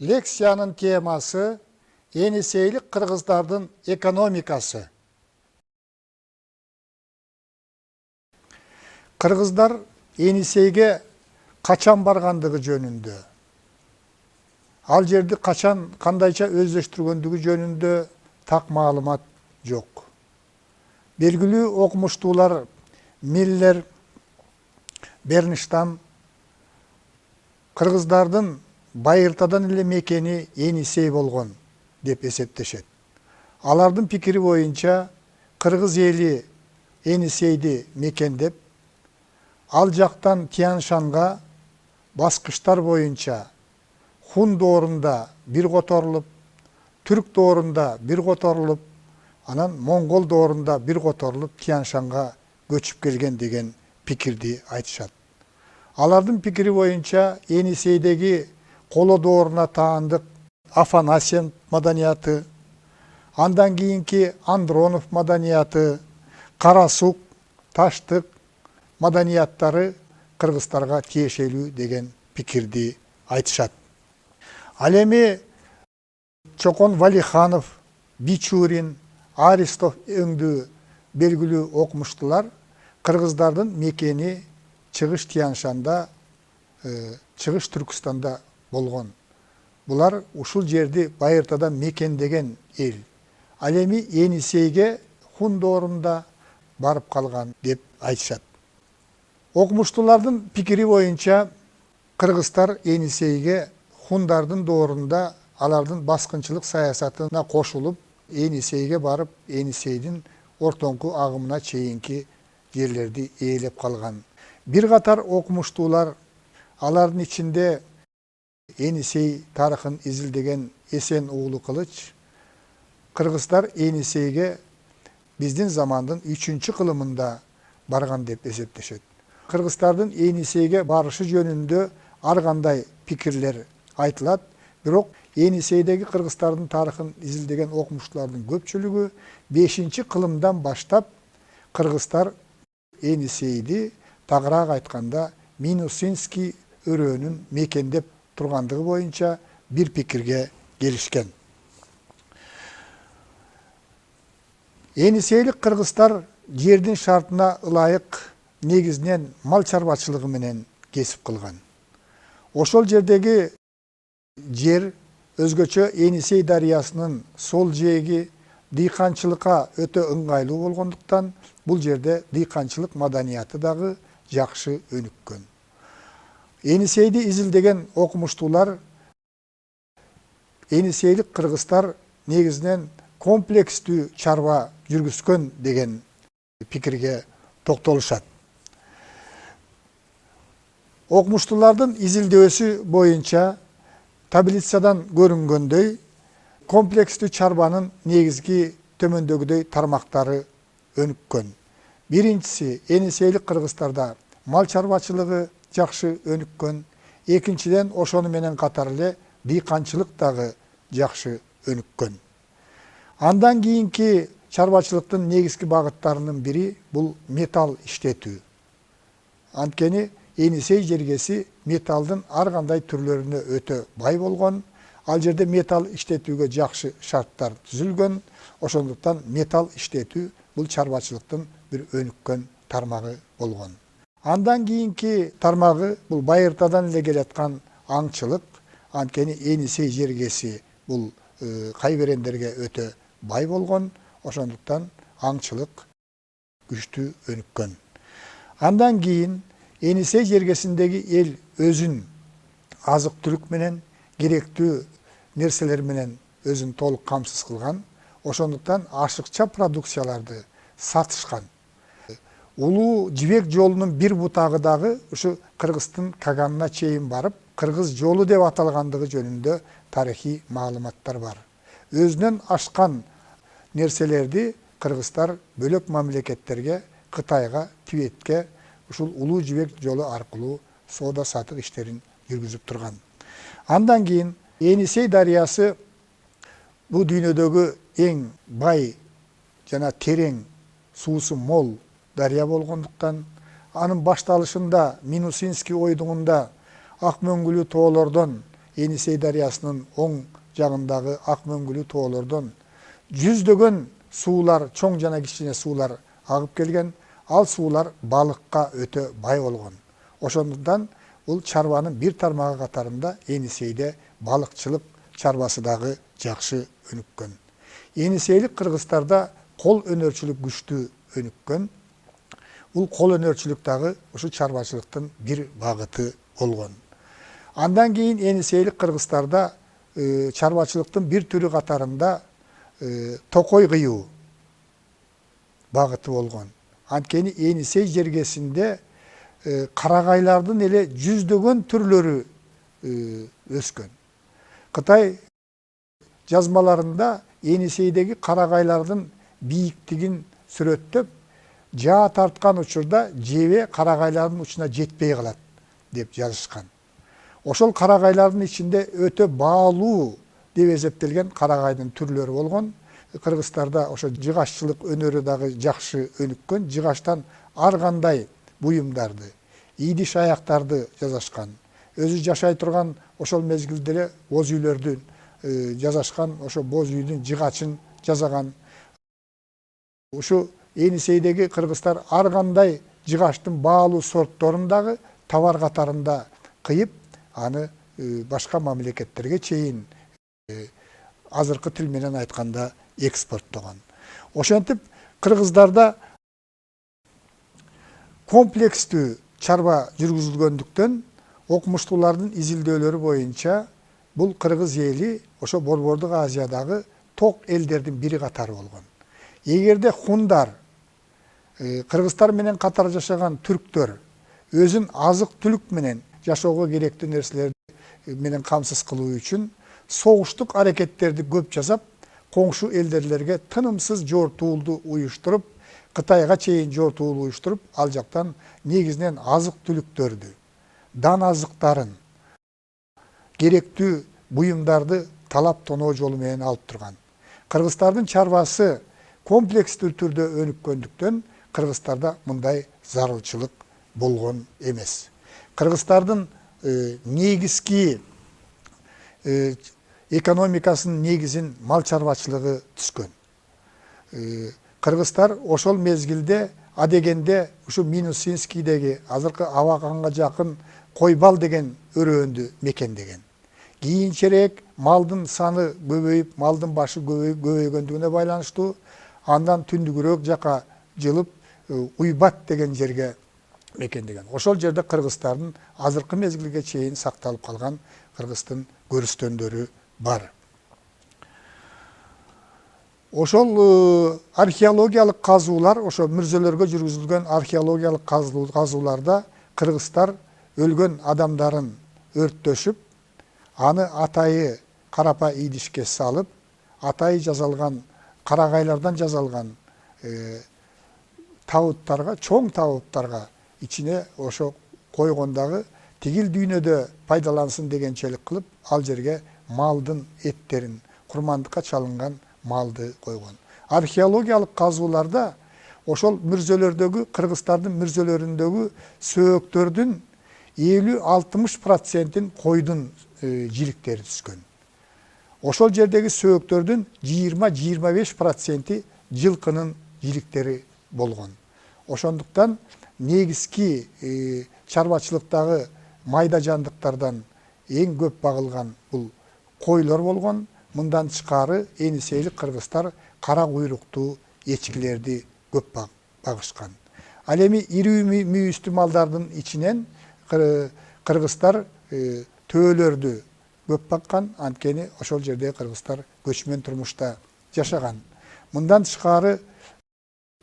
Лекциянын темасы Енисейлік қырғыздардың экономикасы. Қырғыздар Енисейге қачан барғандығы жөнінде, ал жерді қачан қандайша өзлештіргендігі жөнінде так маалымат жоқ. Белгілі оқымыштуулар Миллер, Бернштам қырғыздардың байыртадан эле мекени Енисей болгон деп эсептешет. Алардын пикири боюнча кыргыз эли Енисейди мекендеп, ал жактан Тянь-Шанга баскычтар боюнча Хун доорунда бир которулуп, Түрк доорунда бир которулуп, анан Моңгол доорунда бир которулуп Тянь-Шанга көчүп келген деген пикирди айтышат. Алардын пикири боюнча Енисейдеги коло дооруна таандык Афанасьев маданияты, андан кийинки Андронов маданияты, Карасук, Таштык маданияттары кыргыздарга тиешелүү деген пикирди айтышат. Ал эми Чокон Валиханов, Бичурин, Аристов өңдүү белгилүү окумуштуулар кыргыздардын мекени Чыгыш Тянь-Шанда, Чыгыш Түркістанда болгон. Булар ушул жерди байыртадан мекендеген эл. Ал эми Енисейге Хун доорунда барып калган деп айтышат. Окумуштуулардын пикири боюнча кыргыздар Енисейге Хундардын доорунда алардын баскынчылык саясатына кошулуп, Енисейге барып, Енисейдин ортоңку агымына чейинки жерлерди ээлеп калган. Бир катар окумуштуулар, алардын ичинде Енисей тарыхын изилдеген Эсен уулу Кылыч, кыргыздар Енисейге биздин замандын 3-чү кылымында барган деп эсептешет. Кыргыздардын Енисейге барышы жөнүндө ар кандай пикирлер айтылат, бирок Енисейдеги кыргыздардын тарыхын изилдеген окумуштуулардын көпчүлүгү 5-чү кылымдан баштап кыргыздар Енисейди тагыраак айтканда Минусинский өрөөнүн мекендеп тургандыгы боюнча бир пикирге келишкен. Енисейлик кыргыздар жердин шартына ылайык негизинен мал чарбачылыгы менен кесип кылган. Ошол жердеги жер өзгөчө Енисей дарыясынын сол жээги дыйканчылыкка өтө ыңгайлуу болгондуктан бул жерде дыйканчылык маданияты дагы жакшы өнүккөн. Енисейди изилдеген окумуштуулар Енисейлик кыргыздар негизинен комплекстүү чарба жүргүзгөн деген пикирге токтолушат. Окумуштуулардын изилдөөсү боюнча таблицадан көрүнгөндөй комплекстүү чарбанын негизги төмөндөгүдөй тармактары өнүккөн. Биринчиси, Енисейлик кыргыздарда мал чарбачылыгы жакшы өнүккөн. Экинчиден, ошону менен катар эле дыйканчылык дагы жакшы өнүккөн. Андан кийинки чарбачылыктын негизги багыттарынын бири бул металл иштетүү. Анткени Енисей жергеси металлдын ар кандай түрлөрүнө өтө бай болгон. Ал жерде металл иштетүүгө жакшы шарттар түзүлгөн. Ошондуктан металл иштетүү бул чарбачылыктын бир өнүккөн тармагы болгон. Андан кийинки тармагы бул байыртадан эле келаткан аңчылык. Анткени Енисей жергеси бул кайберендерге өтө бай болгон. Ошондуктан аңчылык күчтүү өнүккөн. Андан кийин Енисей жергесиндеги эл өзүн азык-түлүк менен, керектүү нерселер менен өзүн толук камсыз кылган. Ошондуктан ашыкча продукцияларды сатышкан. Улуу жибек жолунун бир бутагы дагы ушу Кыргыздын Каганына чейин барып, Кыргыз жолу деп аталгандыгы жөнүндө тарыхый маалыматтар бар. Өзүнөн ашкан нерселерди кыргыздар бөлөк мамлекеттерге, Кытайга, Тибетке ушул улуу жибек жолу аркылуу соода сатык иштерин жүргүзүп турган. Андан кийин Енисей дарыясы бул дүйнөдөгү эң бай жана терең суусу мол дарыя болгондуктан анын башталышында Минусинский ойдугунда ак мөңгүлүү тоолордон Енисей дарыясынын оң жагындагы Акмөңгүлүү тоолордон жүздөгөн суулар, чоң жана кичине суулар агып келген. Ал суулар балыкка өтө бай болгон. Ошондуктан бул чарбанын бир тармагы катарында Енисейде балыкчылык чарбасы дагы жакшы өнүккөн. Енисейлик кыргыздарда кол өнөрчүлүк күчтүү өнүккөн. Бул кол өнөрчүлүк дагы ушу чарбачылыктын бир багыты болгон. Андан кийин Енисейлик кыргыздарда чарбачылыктын бир түрү катарында токой кыюу багыты болгон. Анткени Енисей жергесинде карагайлардын эле жүздөгөн түрлөрү өскөн. Кытай жазмаларында Енисейдеги карагайлардын бийиктигин сүрөттөп, жаа тарткан учурда жебе карагайлардын учуна жетпей калат деп жазышкан. Ошол карагайлардын ичинде өтө баалуу деп эсептелген карагайдын түрлөрү болгон. Кыргыздарда ошо жыгаччылык өнөрү дагы жакшы өнүккөн. Жыгачтан ар кандай буюмдарды, ийдиш аяктарды жасашкан. Өзү жашай турган ошол мезгилде эле боз үйлөрдүн жасашкан, ошо боз үйдүн жыгачын жасаган. Ушу Енисейдеги кыргыздар ар кандай жыгачтын баалуу сортторун дагы товар катарында кыйып, аны башка мамлекеттерге чейин азыркы тил менен айтканда экспорттогон. Ошентип кыргыздарда комплекстүү чарба жүргүзүлгөндүктөн окумуштуулардын изилдөөлөрү боюнча бул кыргыз эли ошо Борбордук Азиядагы ток элдердин бири катары болгон. Эгерде хундар, кыргыздар менен катар жашаган түрктөр өзүн азык түлүк менен жашоого керектүү нерселерди менен камсыз кылуу үчүн согуштук аракеттерди көп жасап, коңшу элдерлерге тынымсыз жортуулду уюштуруп, Кытайга чейин жортуул уюштуруп, ал жактан негизинен азык түлүктөрдү, дан азыктарын, керектүү буюмдарды талап тоноо жолу менен алып турган. Кыргыздардын чарбасы комплекстүү түрдө өнүккөндүктөн кыргыздарда мындай зарылчылык болгон эмес. Кыргыздардын негизги экономикасынын негизин мал чарбачылыгы түзгөн. Кыргыздар ошол мезгилде адегенде ушу Минусинскийдеги азыркы Абаканга жакын Койбал деген өрөөндү мекендеген. Кийинчерээк малдын саны көбөйүп, малдын башы көбөйгөндүгүнө байланыштуу андан түндүгүрөөк жака жылып Уйбат деген жерге мекендеген. Ошол жерде кыргыздардын азыркы мезгилге чейин сакталып калган кыргыздын көрүстөндөрү бар. Ошол археологиялык казуулар, ошо мүрзөлөргө жүргүзүлгөн археологиялык казууларда кыргыздар өлгөн адамдарын өрттөшүп, аны атайы карапа идишке салып, атайы жасалган карагайлардан жасалган табыттарга, чоң табыттарга ичине ошо койгондагы тигил дүйнөдө пайдалансын дегенчелик кылып, ал жерге малдын эттерин, курмандыкка чалынган малды койгон. Археологиялык казууларда ошол мүрзөлөрдөгү, кыргыздардын мүрзөлөрүндөгү сөөктөрдүн 50-60%-ин койдун жиликтери түзгөн. Ошол жердеги сөөктөрдүн 20-25%-и жылкынын жиликтери болгон. Ошондуктан негизги чарбачылыктагы майда жандыктардан эң көп багылган бул койлор болгон. Мындан тышкары Енисейлик кыргыздар кара куйруктуу эчкилерди көп багышкан. Ал эми ири мүйүстүү малдардын ичинен кыргыздар төөлөрдү көп баккан, анткени ошол жерде кыргыздар көчмөн турмушта жашаган. Мындан тышкары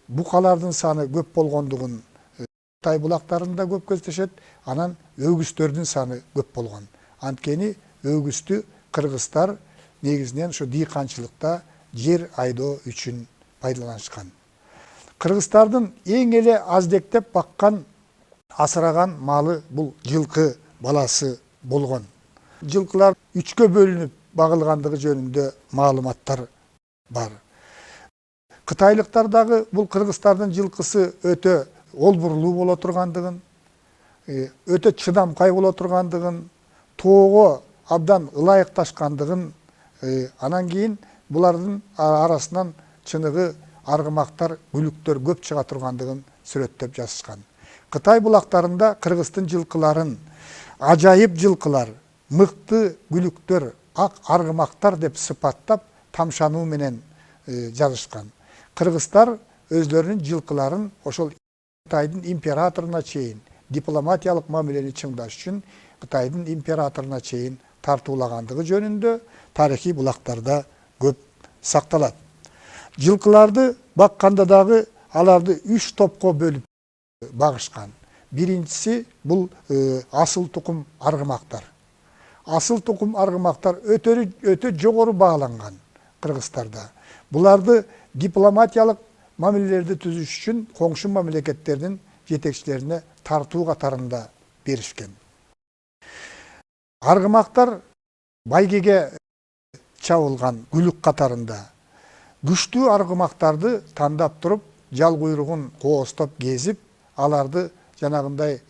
букалардын саны көп болгондугун Тай булактарында көп кездешет, анан өгүздөрдүн саны көп болгон. Анткени өгүздү кыргыздар негизинен ушу дыйканчылыкта жер айдоо үчүн пайдаланышкан. Кыргыздардын эң эле аздектеп баккан, асыраган малы бул жылкы баласы болгон. Жылкылар 3кө бөлүнүп багылгандыгы жөнүндө маалыматтар бар. Кытайлыктар дагы бул кыргыздардын жылкысы өтө олбурлуу боло тургандыгын, өтө чыдамкай боло тургандыгын, тоого абдан ылайыкташкандыгын, анан кийин булардын арасынан чыныгы аргымактар, бүлүктөр көп чыга тургандыгын сүрөттөп жазышкан. Кытай булактарында Кыргыздын жылкыларын ажайып жылкылар, мыкты бүлүктөр, ак аргымактар деп сыпаттап тамшануу менен жазышкан. Кыргыздар өзлөрүнүн жылкыларын ошол Кытайдын императоруна чейин дипломатиялык мамилени чыңдаш үчүн Кытайдын императоруна чейин тартуулагандыгы жөнүндө тарыхый булактарда көп сакталат. Жылкыларды бакканда дагы аларды 3 топко бөлүп багышкан. Биринчиси бул асыл тукум аргымактар. Асыл тукум аргымактар өтө жогору бааланган Кыргыздарда. Буларды дипломатиялык мамилелерди түзүш үчүн коңшу мамлекеттердин жетекчилерине тартуу катарында беришкен. Аргымактар байгеге чабылган бүлүк катарында күчтүү аргымактарды тандап туруп, жал куйругун коостоп кезип, аларды жанагындай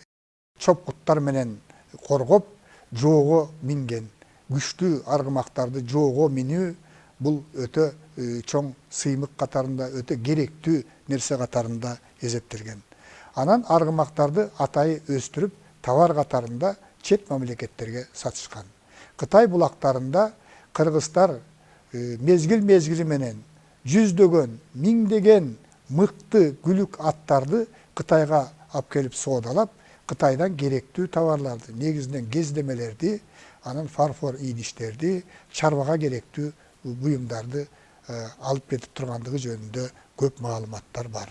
чопкуттар менен коргоп, жоого минген. Күчтүү аргымактарды жоого минүү бул өтө чоң сыймык катарында, өтө керектүү нерсе катарында эсептелген. Анан аргымактарды атайы өстүрүп, товар катарында чет мамлекеттерге сатышкан. Кытай булактарында кыргыздар мезгил менен жүздөгөн, миңдеген мыкты күлүк аттарды Кытайга алып келип соодалап, Кытайдан керектүү товарларды, негизинен кездемелерди, анан фарфор идиштерди, чарбага керектүү буюмдарды алып кетип тургандыгы жөнүндө көп маалыматтар бар.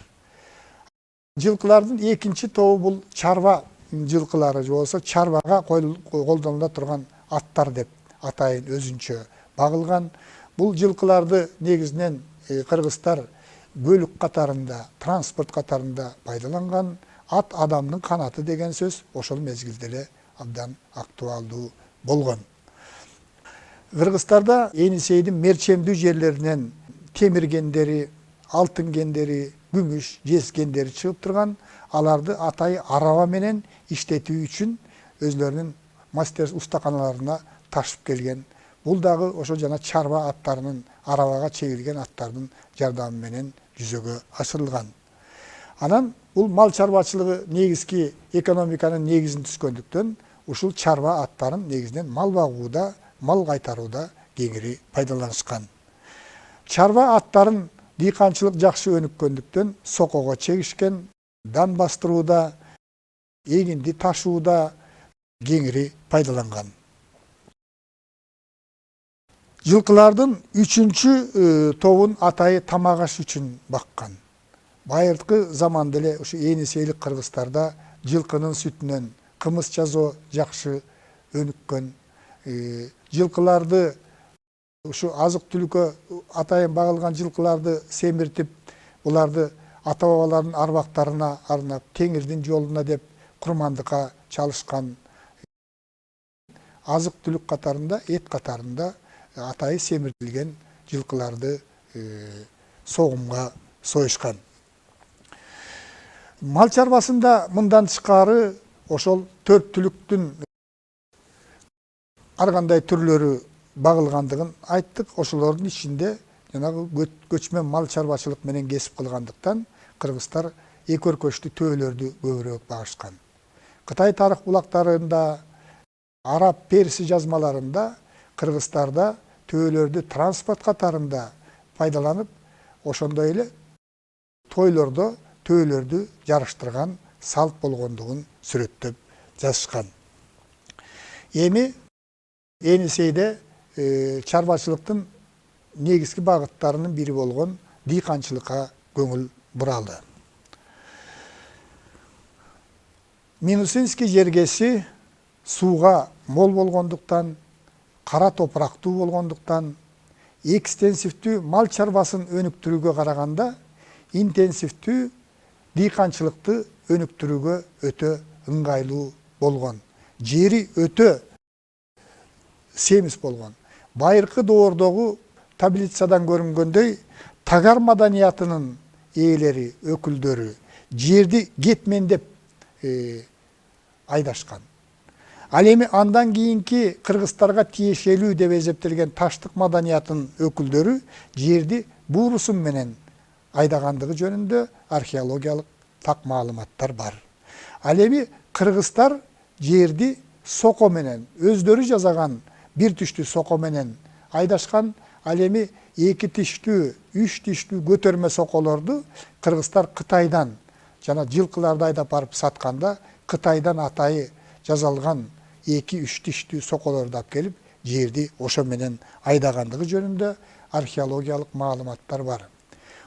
Жылкылардын экинчи тобу бул чарба жылкылары, же болбосо чарбага колдонула турган аттар деп атайын өзүнчө багылган. Бул жылкыларды негизинен кыргыздар бөлүк катарында, транспорт катарында пайдаланган. Ат адамдын канаты деген сөз ошол мезгилде эле абдан актуалдуу болгон. Кыргыздарда Енисейдин мерчемдүү жерлеринен темир кендери, алтын кендери, күмүш, жез кендери чыгып турган. Аларды атайы араба менен иштетүү үчүн өзлөрүнүн мастер устаканаларына ташып келген. Бул дагы ошо жана чарба аттарынын, арабага чегилген аттардын жардамы менен жүзөгө ашырылган. Анан бул мал чарбачылыгы негизги экономиканын негизин түзгөндүктөн ушул чарба аттарын негизинен мал багууда, мал кайтарууда кеңири пайдаланышкан. Чарба аттарын дыйканчылык жакшы өнүккөндүктөн сокого чегишкен, дан бастырууда, эгинди ташууда кеңири пайдаланган. Жылкылардын үчүнчү тобун атайы тамак аш үчүн баккан. Байыркы заманда эле ушу Енисейлик кыргыздарда жылкынын сүтүнөн кымыз жасоо жакшы өнүккөн. Жылкыларды ушу азык түлүккө атайын багылган жылкыларды семиртип, буларды ата бабалардын арбактарына арнап, теңирдин жолуна деп курмандыкка чалышкан. Азык түлүк катарында, эт катарында атайы семиртилген жылкыларды согумга союшкан. Мал чарбасында мындан тышкары ошол 4 түлүктүн ар кандай түрлөрү багылгандыгын айттык. Ошолордун ичинде жанагы көчмөн мал чарбачылык менен кесип кылгандыктан кыргыздар эки өркөчтүү төөлөрдү көбүрөөк багышкан. Кытай тарых булактарында, араб перси жазмаларында кыргыздарда төөлөрдү транспорт катарында пайдаланып, ошондой эле тойлордо төөлөрдү жарыштырган салт болгондугун сүрөттөп жазышкан. Эми Енисейде чарбачылыктын негизги багыттарынын бири болгон дыйканчылыкка көңүл буралы. Минусинский жергеси сууга мол болгондуктан, кара топурактуу болгондуктан, экстенсивдүү мал чарбасын өнүктүрүүгө караганда интенсивдүү дыйканчылыкты өнүктүрүүгө өтө ыңгайлуу болгон. Жери өтө семиз болгон. Байыркы доордогу таблицадан көрүнгөндөй тагар маданиятынын ээлери, өкүлдөрү жерди кетмендеп айдашкан. Ал эми андан кийинки кыргыздарга тиешелүү деп эсептелген таштык маданиятынын өкүлдөрү жерди буурусум менен айдагандыгы жөнүндө археологиялык так маалыматтар бар. Ал эми кыргыздар жерди соко менен, өздөрү жасаган бир түштүү соко менен айдашкан. Ал эми эки тиштүү, үч тиштүү көтөрмө соколорду кыргыздар Кытайдан жана жылкыларды айдап барып сатканда Кытайдан атайы жасалган эки үч тиштүү соколорду алып келип жерди ошо менен айдагандыгы жөнүндө археологиялык маалыматтар бар.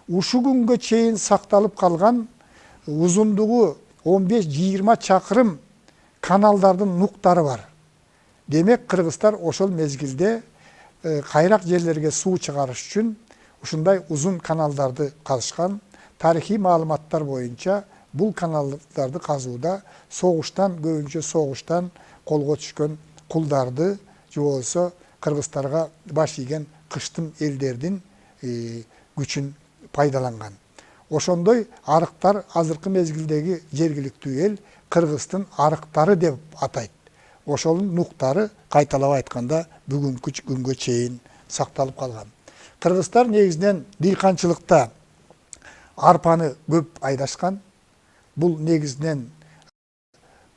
Ушу күнгө чейин сакталып калган узундугу 15-20 чакырым каналдардын нуктары бар. Демек кыргыздар ошол мезгилде кайрак жерлерге суу чыгарыш үчүн ушундай узун каналдарды казышкан. Тарыхый маалыматтар боюнча бул каналдарды казууда согуштан, көбүнчө согуштан колго түшкөн кулдарды же болбосо кыргыздарга баш ийген кыштым элдердин күчүн пайдаланган. Ошондой арыктар азыркы мезгилдеги жергиликтүү эл кыргыздын арыктары деп атайт. Ошонун нуктары кайталап айтканда бүгүнкү күнгө чейин сакталып калган. Кыргыздар негизинен дыйканчылыкта арпаны көп айдашкан. Бул негизинен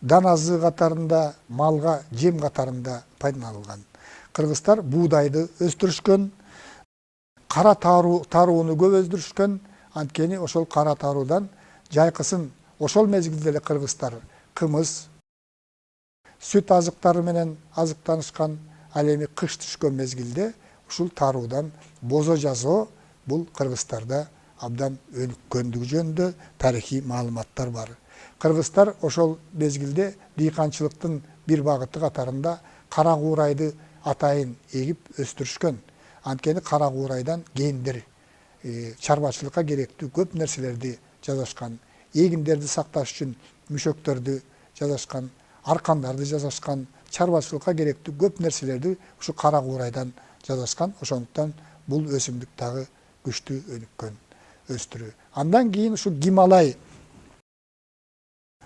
дан азыгы катарында, малга жем катарында пайдаланылган. Кыргыздар буудайды өстүрүшкөн, кара тарууну көп өстүрүшкөн. Анткени ошол кара таруудан жайкысын ошол мезгилде эле кыргыздар кымыз, сүт азыктары менен азыктанышкан. Ал эми кыш түшкөн мезгилде ушул таруудан бозо жасоо бул кыргыздарда абдан өнүккөндүгү жөнүндө тарыхый маалыматтар бар. Кыргыздар ошол мезгилде дыйканчылыктын бир багыты катарында кара куурайды атайын эгип өстүрүшкөн. Анткени кара куурайдан кендир, чарбачылыкка керектүү көп нерселерди жасашкан. Эгиндерди сакташ үчүн мүшөктөрдү жасашкан, аркандарды жасашкан, чарбачылыкка керектүү көп нерселерди ушу кара куурайдан жасашкан. Ошондуктан бул өсүмдүк дагы күчтүү өнүккөн өстүрүү. Андан кийин ушу Гималай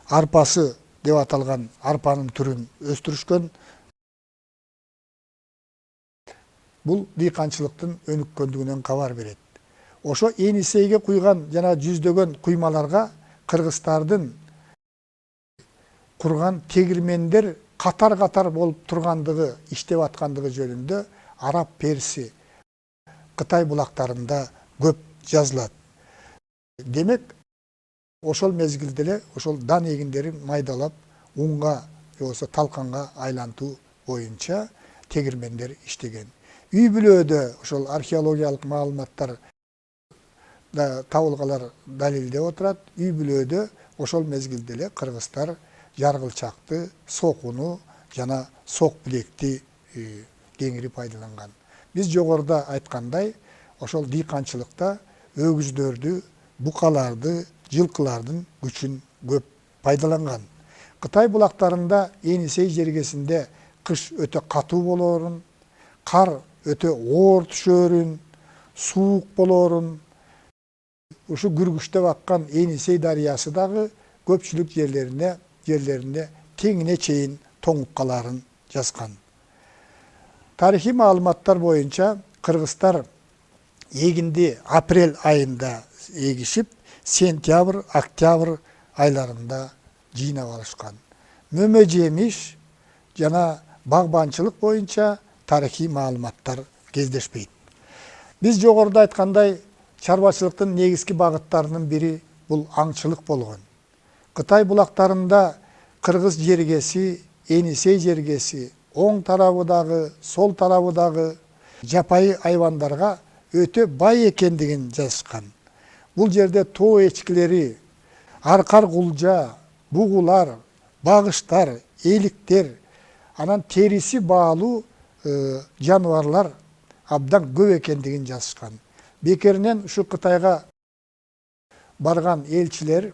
арпасы деп аталган арпанын түрүн өстүрүшкөн. Бул дыйканчылыктын өнүккөндүгүнөн кабар берет. Ошо Енисейге куйган жана жүздөгөн куймаларга кыргыздардын курган тегирмендер катар-катар болуп тургандыгы, иштеп аткандыгы жөнүндө араб перси, Кытай булактарында көп жазылат. Демек, ошол мезгилде эле ошол дан эгиндерин майдалап, унга же болбосо талканга айлантуу боюнча тегирмендер иштеген. Үй бүлөдө ошол археологиялык маалыматтар да табылгалар далилдеп отурат. Үй бүлөдө ошол мезгилде эле кыргыздар жаргылчакты, сокуну жана сок билекти кеңири пайдаланган. Биз жогоруда айткандай, ошол дыйканчылыкта өгүздөрдү, букаларды, жылкылардын күчүн көп пайдаланган. Кытай булактарында Енисей жергесинде кыш өтө катуу болоорун, кар өтө оор түшөөрүн, суук болоорун, ушу күргүчтөп аккан Енисей дарыясы дагы көпчүлүк жерлеринде теңине чейин тоңуп калаарын жазган. Тарыхый маалыматтар боюнча кыргыздар эгинди апрель айында эгишип, сентябрь, октябрь айларында жыйнап алышкан. Мөмө жемиш жана багбанчылык боюнча тарыхый маалыматтар кездешпейт. Биз жогоруда айткандай, чарбачылыктын негизги багыттарынын бири бул аңчылык болгон. Кытай булактарында кыргыз жергеси, Енисей жергеси, оң тарабыдагы, сол тарабыдагы жапайы айвандарга өтө бай экендигин жазышкан. Бул жерде тоо эчкилери, аркар кулжа, бугулар, багыштар, эликтер, анан териси баалуу жаныбарлар абдан көп экендигин жазышкан. Бекеринен ушу Кытайга барган элчилер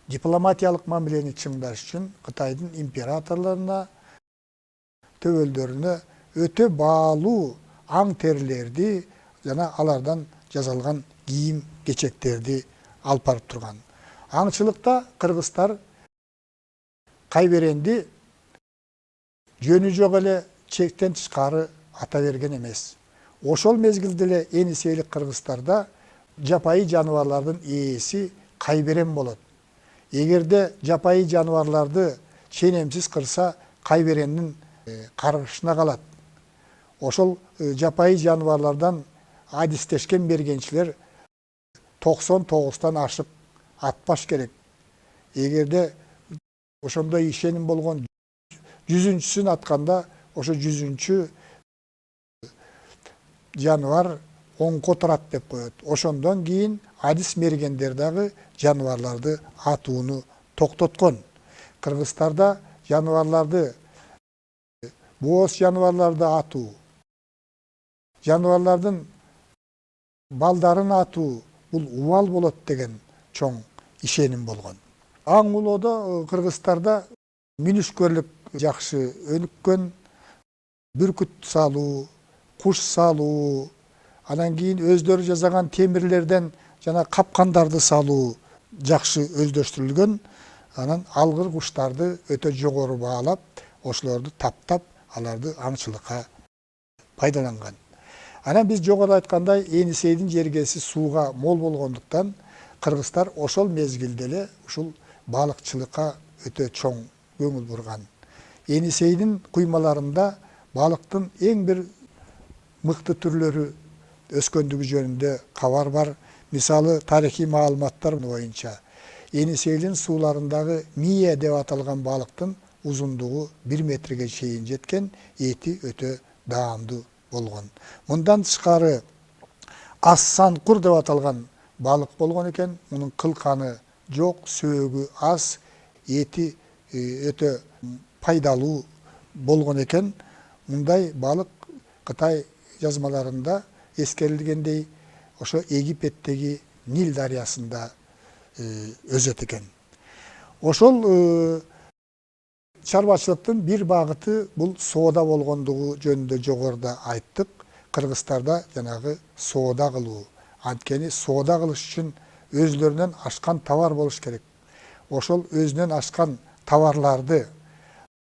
дипломатиялык мамилени чыңдаш үчүн Кытайдын императорлоруна, төбөлдөрүнө өтө баалуу аң терилерди жана алардан жасалган кийим кечектерди алып барып турган. Аңчылыкта кыргыздар кайберенди жөнү жок эле чектен тышкары ата берген эмес. Ошол мезгилде эле Енисейлик кыргыздарда жапайы жаныбарлардын ээси кайберен болот. Эгерде жапайы жаныбарларды ченемсиз кырса, кайберендин каргышына калат. Ошол жапайы жаныбарлардан адистешкен бергенчилер 99тан ашып атпаш керек. Эгерде ошондой ишеним болгон 100-сүн атканда, ошо 100-чү жаныбар оңко турат деп коет. Ошондон кийин адис мергендер дагы жаныбарларды атууну токтоткон. Кыргыздарда жаныбарларды, бооз жаныбарларды атуу, жаныбарлардын балдарын атуу бул убал болот деген чоң ишеним болгон. Аң улоодо кыргыздарда мүнүшкөрлүк жакшы өнүккөн, бүркүт салуу, куш салуу, анан кийин өздөрү жасаган темирлерден жана капкандарды салуу жакшы өздөштүрүлгөн. Анан алгыр куштарды өтө жогору баалап, ошолорду таптап, аларды аңчылыкка пайдаланган. Анан биз жогору айткандай, Енисейдин жергеси сууга мол болгондуктан, кыргыздар ошол мезгилде эле ушул балыкчылыкка өтө чоң көңүл бурган. Енисейдин куймаларында балыктын эң бир мыкты түрлөрү өскөндүгү жөнүндө кабар бар. Мисалы, тарыхый маалыматтар боюнча Енисейдин сууларындагы мие деп аталган балыктын узундугу 1 метрге чейин жеткен, эти өтө даамдуу болгон. Мындан тышкары ас-санкур деп аталган балык болгон экен. Мунун кылканы жок, сөөгү аз, эти өтө пайдалуу болгон экен. Мындай балык Кытай жазмаларында эскерилгендей, ошо Египеттеги Нил дарыясында өсөт экен. Ошол чарбачылыктын бир багыты бул соода болгондугу жөнүндө жогоруда айттык. Кыргыздарда жанагы соода кылуу. Анткени соода кылыш үчүн өзлөрүнөн ашкан товар болуш керек. Ошол өзүнөн ашкан товарларды,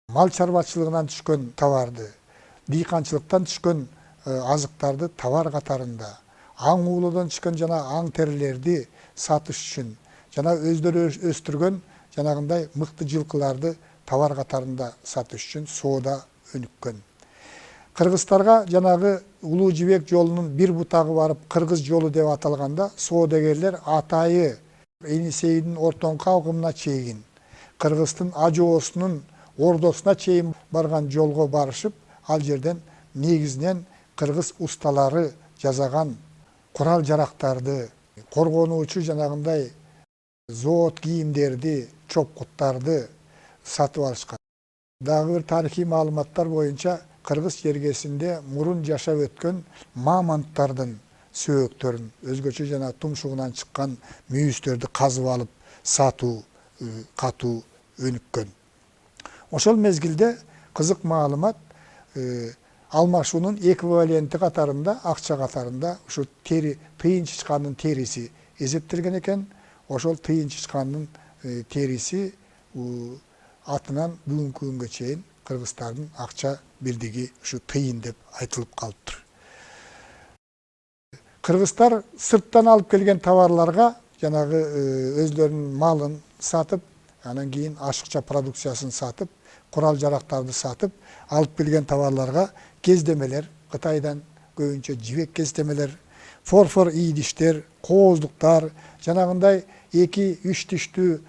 мал чарбачылыгынан түшкөн товарды, дыйканчылыктан түшкөн азыктарды товар катарында, аң уулоодон түшкөн жана аң терилерди сатыш үчүн, жана өздөрү өстүргөн жанагындай мыкты жылкыларды товар катарында сатыш үчүн соода өнүккөн. Кыргыздарга жанагы Улуу Жибек жолунун бир бутагы барып Кыргыз жолу деп аталганда, соодагерлер атайы Енисейдин ортоңку алкымына чейин, Кыргыздын Ажоосунун ордосуна чейин барган жолго барышып, ал жерден негизинен кыргыз усталары жасаган курал жарактарды, коргонуучу жанагындай зоот кийимдерди, чопкуттарды сатып алышкан. Дагы бир тарыхый маалыматтар боюнча кыргыз жергесинде мурун жашап өткөн мамонттардын сөөктөрүн, өзгөчө жана тумшугунан чыккан мүйүздөрдү казып алып сатуу катуу өнүккөн. Ошол мезгилде кызык маалымат, алмашуунун эквиваленти катарында, акча катарында ушу тыйын чычкандын териси эсептелген экен. Ошол тыйын чычкандын териси атынан бүгүнкү күнгө чейин кыргыздардын акча бирдиги ушу тыйын деп айтылып калыптыр. Кыргыздар сырттан алып келген товарларга жанагы өзлөрүнүн малын сатып, анан кийин ашыкча продукциясын сатып, курал жарактарды сатып, алып келген товарларга кездемелер, Кытайдан көбүнчө жибек кездемелер, форфор ийдиштер, кооздуктар, жанагындай 2-3 тиштүү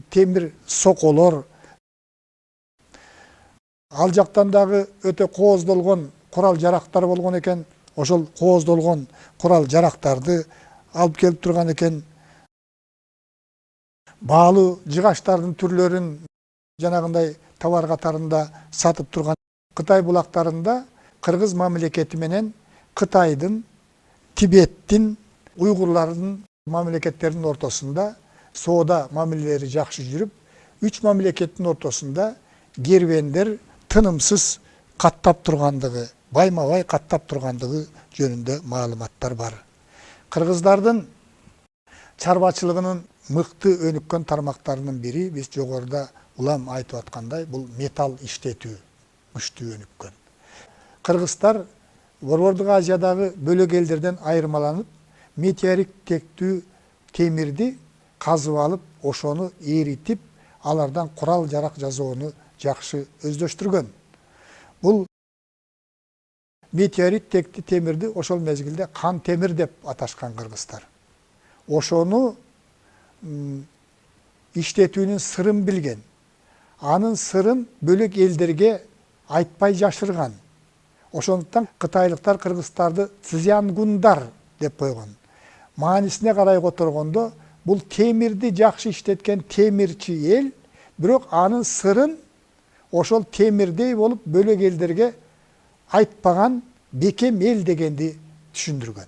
темир соколор, ал жактан дагы өтө кооздолгон курал жарактар болгон экен. Ошол кооздолгон курал жарактарды алып келип турган экен. Баалуу жыгачтардын түрлөрүн жанагындай товар катарында сатып турган. Кытай булактарында кыргыз мамлекети менен Кытайдын, Тибеттин, уйгурлардын мамлекеттеринин ортосунда соода мамилелери жакшы жүрүп, 3 мамлекеттин ортосунда кербендер тынымсыз каттап тургандыгы, байма-бай каттап тургандыгы жөнүндө маалыматтар бар. Кыргыздардын чарбачылыгынын мыкты өнүккөн тармактарынын бири, биз жогоруда улам айтып аткандай, бул металл иштетүү. күчтүү өнүккөн. Кыргызстар Борбордук Азиядагы бөлөк элдерден айырмаланып, метеорит тектүү темирди казып алып, ошону эритип, алардан курал жарак жасоону жакшы өздөштүргөн. Бул метеорит текти темирди ошол мезгилде кан темир деп аташкан кыргыздар. Ошону иштетүүнүн сырын билген. Анын сырын бөлөк элдерге айтпай жашырган. Ошондуктан кытайлыктар кыргыздарды цзянгундар деп койгон. Маанисине карай которгондо, бул темирди жакшы иштеткен темирчи эл, бирок анын сырын ошол темирдей болуп бөлөк элдерге айтпаган бекем эл дегенди түшүндүргөн.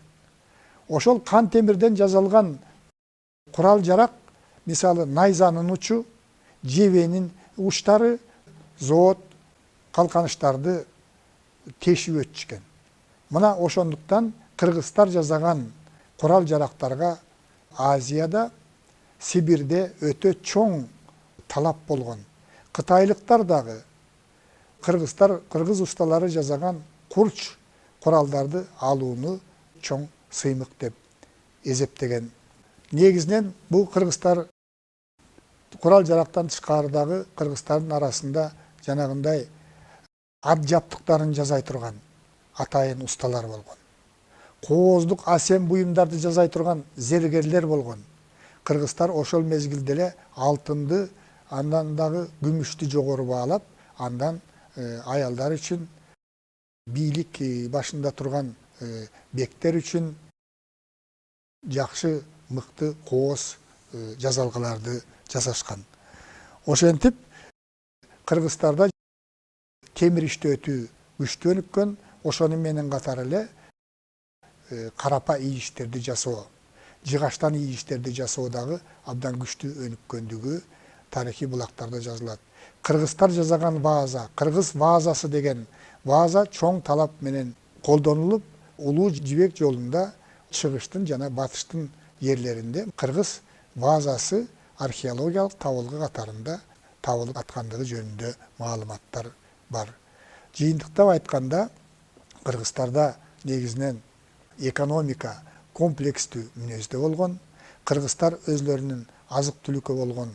Ошол кан темирден жасалган курал жарак, мисалы найзанын учу, жебенин учтары, зоот, калканыштарды тешип өтүшкөн. Мына ошондуктан кыргыздар жасаган курал жарактарга Азияда, Сибирде өтө чоң талап болгон. Кытайлыктар дагы кыргыз усталары жасаган курч куралдарды алууну чоң сыймык деп эсептеген. Негизинен бул кыргыздар курал жарактан тышкарыдагы кыргыздардын арасында жанагындай ат жаптыктарын жасай турган атайын усталар болгон. Кооздук асем буюмдарды жасай турган зергерлер болгон. Кыргыздар ошол мезгилде эле алтынды, андан дагы күмүштү жогору баалап, андан аялдар үчүн, бийлик башында турган бектер үчүн жакшы мыкты кооз жасалгаларды жасашкан. Ошентип кыргыздарда темир иштетүү күчтүү өнүккөн, ошону менен катары эле карапа ийиштерди жасоо, жыгачтан ийиштерди жасоо дагы абдан күчтүү өнүккөндүгү тарыхый булактарда жазылат. Кыргыздар жасаган ваза, кыргыз вазасы деген ваза чоң талап менен колдонулуп, улуу жибек жолунда чыгыштын жана батыштын жерлеринде кыргыз вазасы археологиялык табылгы катарында табылып аткандыгы жөнүндө маалыматтар бар. Жыйынтыктап айтканда, кыргыздарда негизинен экономика комплекстүү мүнөздө болгон. Кыргыздар өзлөрүнүн азык түлүккө болгон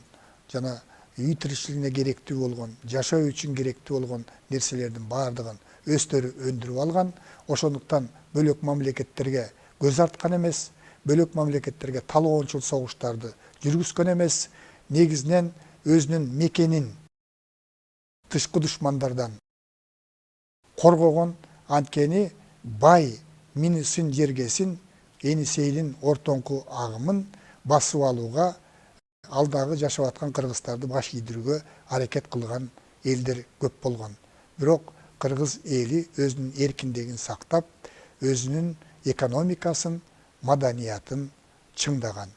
жана үй тиричилигине керектүү болгон, жашоо үчүн керектүү болгон нерселердин баардыгын өздөрү өндүрүп алган. Ошондуктан бөлөк мамлекеттерге көз арткан эмес, бөлөк мамлекеттерге талоончул согуштарды жүргүзгөн эмес, негизинен өзүнүн мекенин тышкы душмандардан коргогон. Анткени бай минисин жергесин, Енисейлин ортоңку агымын басып алууга, алдагы жашап аткан кыргыздарды баш ийдирүүгө аракет кылган элдер көп болгон. Бирок кыргыз эли өзүнүн эркиндигин сактап, өзүнүн экономикасын, маданиятын чыңдаган.